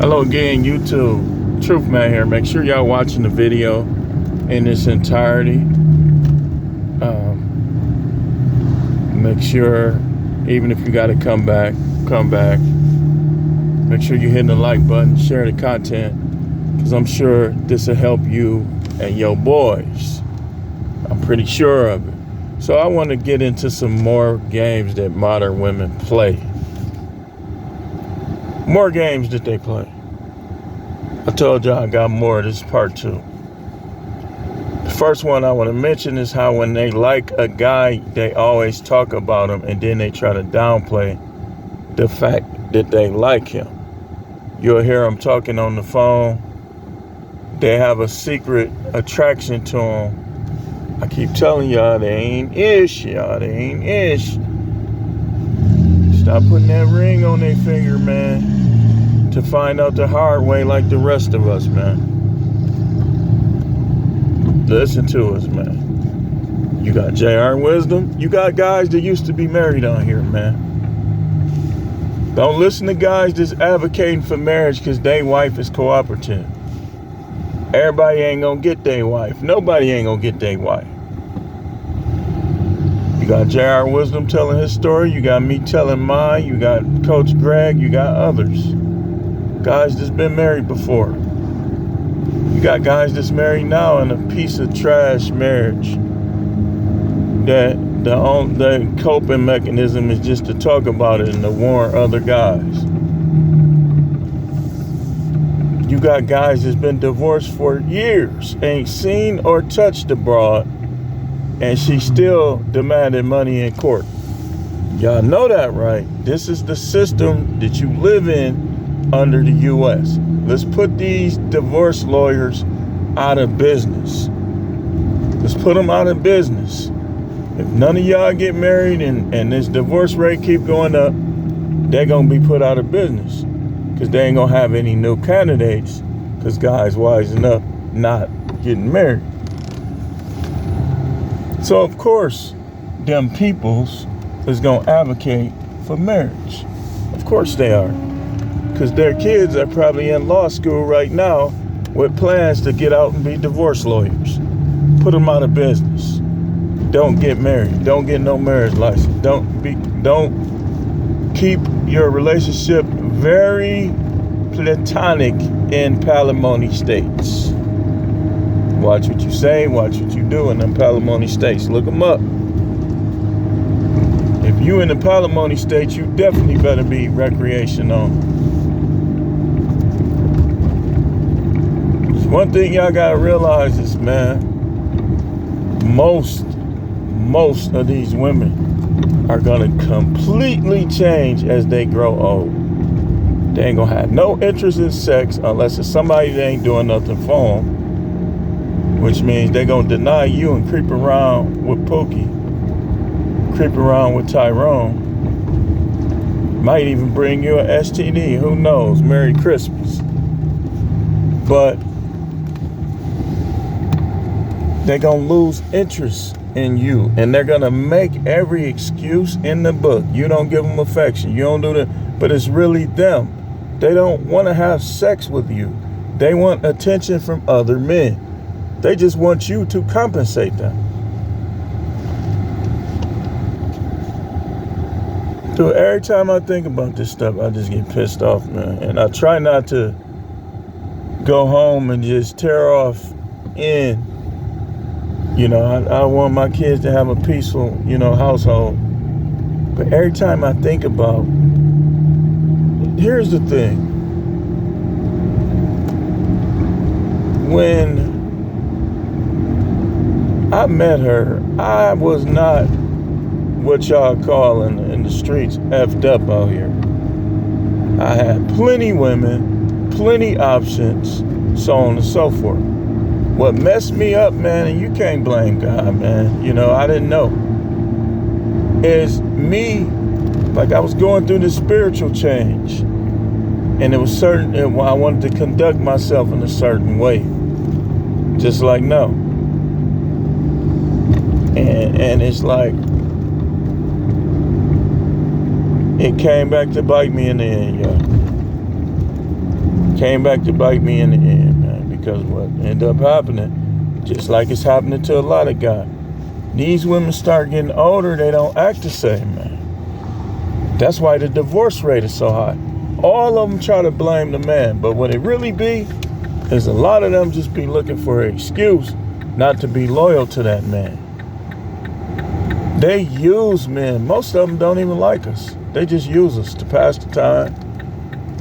Hello again, YouTube. Truth Man here. Make sure y'all watching the video in its entirety. Make sure, even if you got to come back. Make sure you're hitting the like button, share the content, because I'm sure this will help you and your boys. I'm pretty sure of it. So I want to get into some more games that modern women play. More games that they play. I told y'all I got more. This is part 2. The first one I want to mention is how when they like a guy, they always talk about him and then they try to downplay the fact that they like him. You'll hear them talking on the phone. They have a secret attraction to him. I keep telling y'all they ain't ish, y'all. They ain't ish. Stop putting that ring on their finger, man, to find out the hard way like the rest of us, man. Listen to us, man. You got JR Wisdom. You got guys that used to be married on here, man. Don't listen to guys that's advocating for marriage because their wife is cooperative. Everybody ain't gonna get their wife. Nobody ain't gonna get their wife. You got JR Wisdom telling his story. You got me telling mine. You got Coach Greg. You got others. Guys that's been married before. You got guys that's married now in a piece of trash marriage. That the coping mechanism is just to talk about it and to warn other guys. You got guys that's been divorced for years, ain't seen or touched the broad, and she still demanded money in court. Y'all know that, right? This is the system that you live in under the U.S. Let's put these divorce lawyers out of business. Let's put them out of business. If none of y'all get married and this divorce rate keep going up, they're going to be put out of business because they ain't going to have any new candidates because guys wising up not getting married. So, of course, them peoples is going to advocate for marriage. Of course they are. Because their kids are probably in law school right now with plans to get out and be divorce lawyers. Put them out of business. Don't get married. Don't get no marriage license. Don't keep your relationship very platonic in palimony states. Watch what you say, watch what you do in them palimony states. Look them up. If you in the palimony states, you definitely better be recreational. One thing y'all gotta realize is, man, most of these women are gonna completely change as they grow old. They ain't gonna have no interest in sex unless it's somebody that ain't doing nothing for them, which means they gonna deny you and creep around with Pookie, creep around with Tyrone, might even bring you an STD, who knows, Merry Christmas. But they're going to lose interest in you. And they're going to make every excuse in the book. You don't give them affection. You don't do that. But it's really them. They don't want to have sex with you. They want attention from other men. They just want you to compensate them. So every time I think about this stuff, I just get pissed off, man. And I try not to go home and just tear off in. You know, I want my kids to have a peaceful, household. But every time I think about, here's the thing. When I met her, I was not what y'all call in the streets effed up out here. I had plenty women, plenty options, so on and so forth. What messed me up, man, and you can't blame God, man, I didn't know, is me, like I was going through this spiritual change, and it was certain, I wanted to conduct myself in a certain way, just like no. And it's like, it came back to bite me in the end, y'all. Came back to bite me in the end, man, because what ended up happening, just like it's happening to a lot of guys, these women start getting older, they don't act the same, man. That's why the divorce rate is so high. All of them try to blame the man, but what it really be is a lot of them just be looking for an excuse not to be loyal to that man. They use men. Most of them don't even like us. They just use us to pass the time,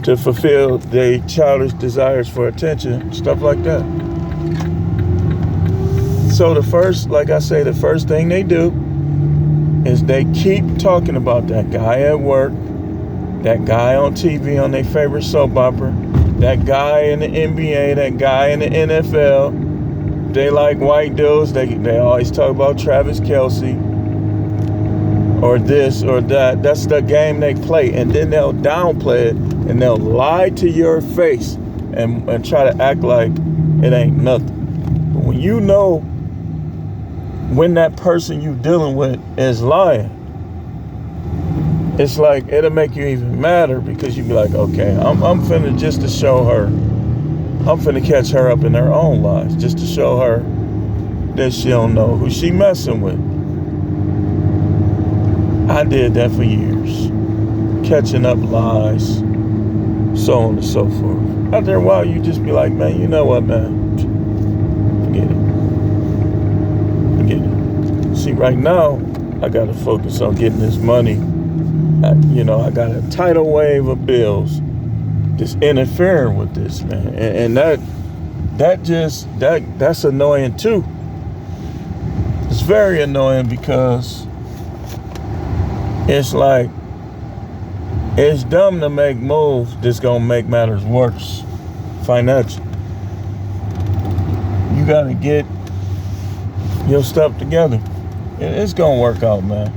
to fulfill their childish desires for attention, stuff like that. So the first thing they do is they keep talking about that guy at work, that guy on TV on their favorite soap opera, that guy in the NBA, that guy in the NFL. They like white dudes. They always talk about Travis Kelce or this or that. That's the game they play. And then they'll downplay it and they'll lie to your face and try to act like it ain't nothing. But when you know when that person you dealing with is lying, it's like it'll make you even madder, because you be like, okay, I'm finna just to show her, I'm finna catch her up in her own lies, just to show her that she don't know who she messing with. I did that for years, catching up lies, so on and so forth. After a while, you just be like, man, you know what, man? Forget it. See, right now, I gotta focus on getting this money. I got a tidal wave of bills just interfering with this, man. And that's annoying too. It's very annoying, because it's like, it's dumb to make moves that's gonna make matters worse financially. You gotta get your stuff together. It's gonna work out, man.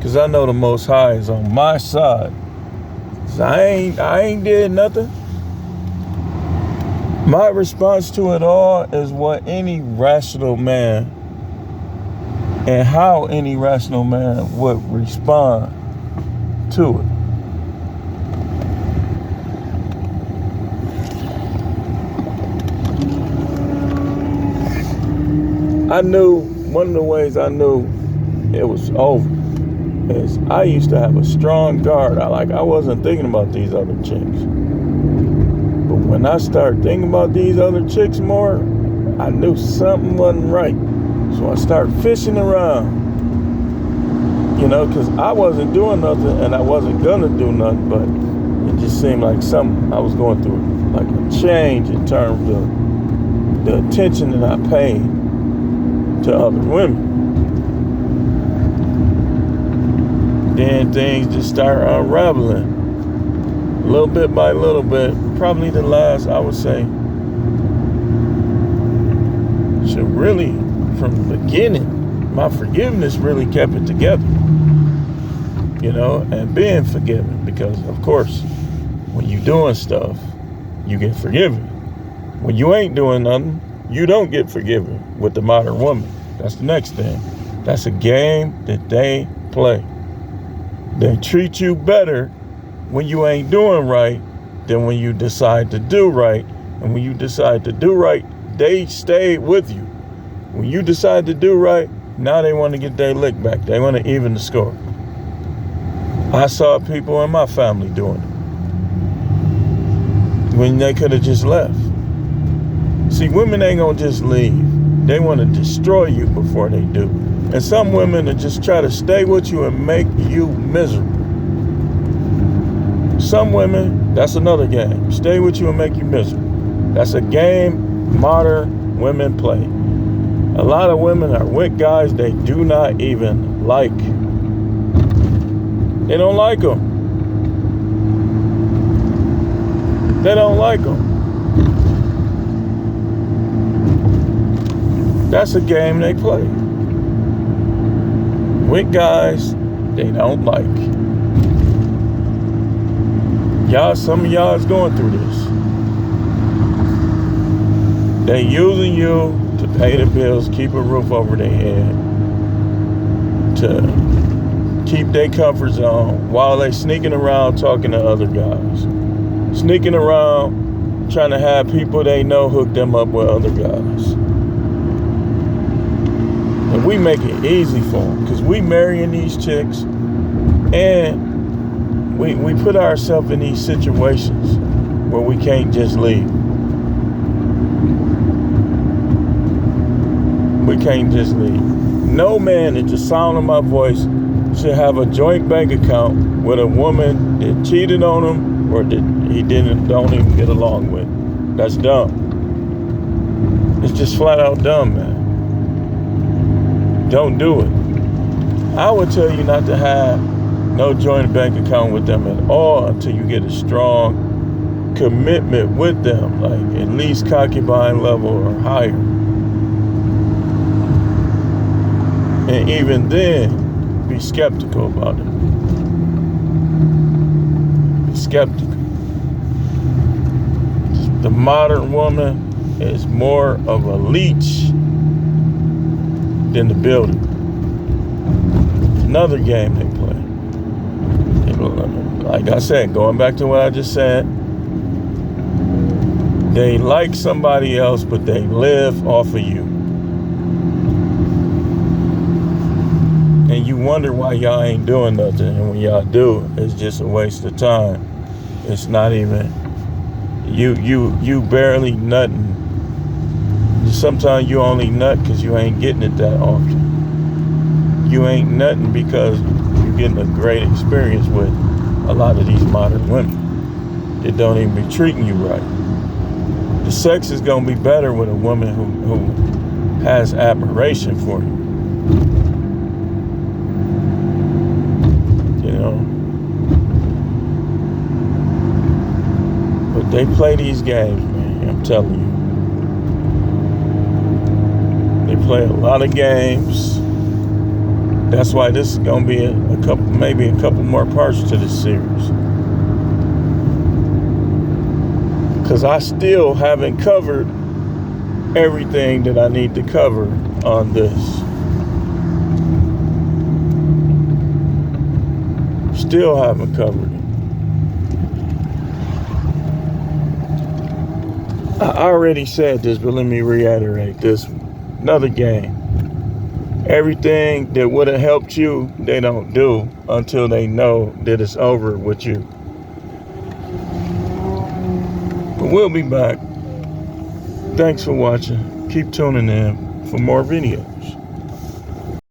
Cause I know the Most High is on my side. So I ain't did nothing. My response to it all is what any rational man, and how any rational man would respond to it. I knew, one of the ways I knew it was over is I used to have a strong guard. I wasn't thinking about these other chicks. But when I started thinking about these other chicks more, I knew something wasn't right. So I started fishing around. Because I wasn't doing nothing and I wasn't gonna do nothing, but it just seemed like I was going through like a change in terms of the attention that I paid to other women. Then things just start unraveling little bit by little bit. Probably the last, I would say, so really from the beginning, my forgiveness really kept it together, and being forgiven, because of course when you doing stuff, you get forgiven. When you ain't doing nothing, you don't get forgiven with the modern woman. That's the next thing. That's a game that they play. They treat you better when you ain't doing right than when you decide to do right. And when you decide to do right, they stay with you. When you decide to do right, now they want to get their lick back. They want to even the score. I saw people in my family doing it when they could have just left. See, women ain't gonna just leave. They want to destroy you before they do. And some women will just try to stay with you and make you miserable. Some women, that's another game. Stay with you and make you miserable. That's a game modern women play. A lot of women are with guys they do not even like. They don't like them. They don't like them. That's a game they play with guys they don't like. Some of y'all is going through this. They using you to pay the bills, keep a roof over their head, to keep their comfort zone while they sneaking around talking to other guys. Sneaking around trying to have people they know hook them up with other guys. And we make it easy for them because we marrying these chicks, and we put ourselves in these situations where we can't just leave. We can't just leave. No man at the sound of my voice should have a joint bank account with a woman that cheated on him or that he don't even get along with. That's dumb. It's just flat out dumb, man. Don't do it. I would tell you not to have no joint bank account with them at all until you get a strong commitment with them, like at least concubine level or higher. And even then, be skeptical about it. Be skeptical. The modern woman is more of a leech than the builder. It's another game they play. Like I said, going back to what I just said, they like somebody else, but they live off of you. And you wonder why y'all ain't doing nothing. And when y'all do, it's just a waste of time. It's not even, you barely nutting. Sometimes you only nut because you ain't getting it that often. You ain't nutting because you're getting a great experience with a lot of these modern women. They don't even be treating you right. The sex is going to be better with a woman who has admiration for you. You know? But they play these games, man. I'm telling you. They play a lot of games. That's why this is going to be maybe a couple more parts to this series. Because I still haven't covered everything that I need to cover on this. Still haven't covered it. I already said this, but let me reiterate this. Another game. Everything that would have helped you, they don't do until they know that it's over with you. But we'll be back. Thanks for watching. Keep tuning in for more videos.